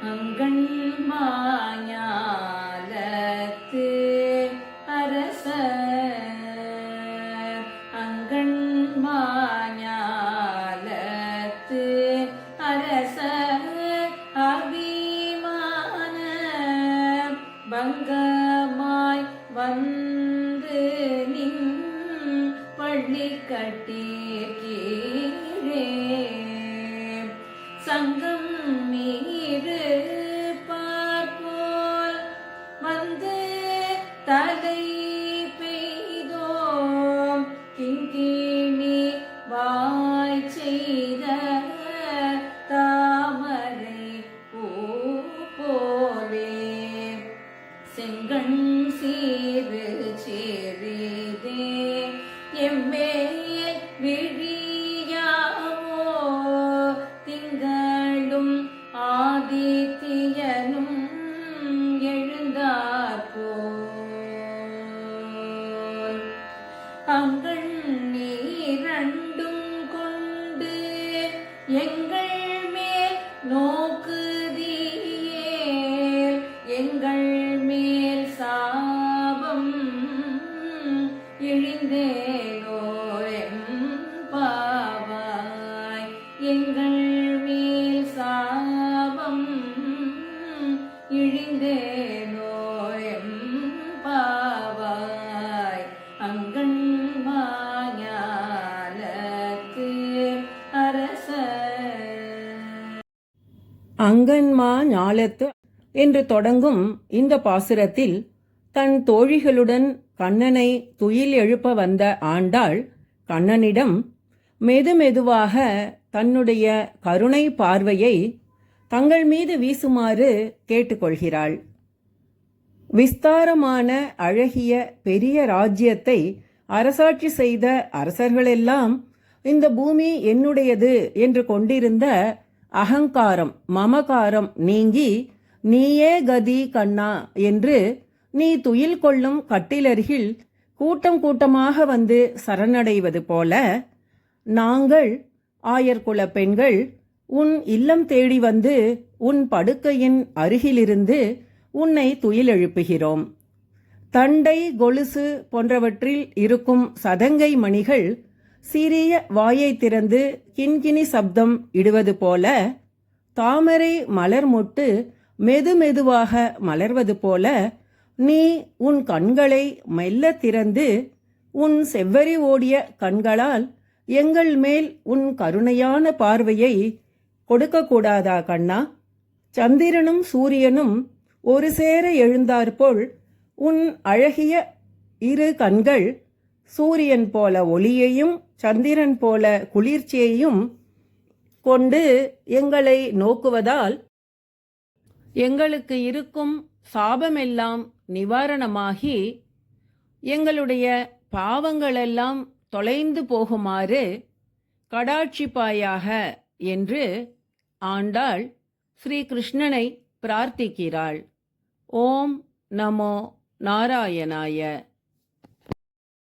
அங்கண் மாஞாலத்து அரசர் அங்கண் மாஞாலத்து அரசர் அபிமான பங்கமாய் வந்து நின் பள்ளி கட்டீரே சங்கம் மீது பார்ப்போல் வந்து தலை பெய்தோம் கிங்கிணி வாய் செய்த தாமரை பூ போலே செங்கண் சீரு சேரிதே எம்மே விழியாவோ திங்களும் ஆதித்யனும் எழுந்தாற்போல் அங்கண் நீரண்டும் கொண்டு எங்கள் மேல் நோக்குதியேல் எங்கள் மேல் சாபம் இழிந்தேலோரெம் பாவாய் எங்கள் மேல் சாபம் இழிந்தேலோரெம் பாவாய் அங்கண் மாஞாலத்து அரசர். அங்கன்மா ஞாலத்து என்று தொடங்கும் இந்த பாசுரத்தில் தன் தோழிகளுடன் கண்ணனை துயில் எழுப்ப வந்த ஆண்டாள் கண்ணனிடம் மெதுமெதுவாக தன்னுடைய கருணை பார்வையை தங்கள் மீது வீசுமாறு கேட்டுக்கொள்கிறாள். விஸ்தாரமான அழகிய பெரிய ராஜ்யத்தை அரசாட்சி செய்த அரசர்களெல்லாம் இந்த பூமி என்னுடையது என்று கொண்டிருந்த அகங்காரம் மமகாரம் நீங்கி நீயே கதி கண்ணா என்று நீ துயில் கொள்ளும் கட்டிலருகில் கூட்டம் கூட்டமாக வந்து சரணடைவது போல நாங்கள் ஆயர்குல பெண்கள் உன் இல்லம் தேடி வந்து உன் படுக்கையின் அருகிலிருந்து உன்னை துயில் எழுப்புகிறோம். தண்டை கொலுசு போன்றவற்றில் இருக்கும் சதங்கை மணிகள் சிறிய வாயை திறந்து கிண்கிணி சப்தம் இடுவது போல தாமரை மலர் மொட்டு மெதுமெதுவாக மலர்வது போல நீ உன் கண்களை மெல்ல திறந்து உன் செவ்வரி ஓடிய கண்களால் எங்கள் மேல் உன் கருணையான பார்வையை கொடுக்கக்கூடாதா கண்ணா? சந்திரனும் சூரியனும் ஒரு சேர எழுந்தாற்போல் உன் அழகிய இரு கண்கள் சூரியன் போல ஒளியையும் சந்திரன் போல குளிர்ச்சியையும் கொண்டு எங்களை நோக்குவதால் எங்களுக்கு இருக்கும் சாபமெல்லாம் நிவாரணமாகி எங்களுடைய பாவங்களெல்லாம் தொலைந்து போகுமாறு கடாட்சிப்பாயாக என்று ஆண்டாள் ஸ்ரீகிருஷ்ணனை பிரார்த்திக்கிறாள். ஓம் நமோ நாராயணாய.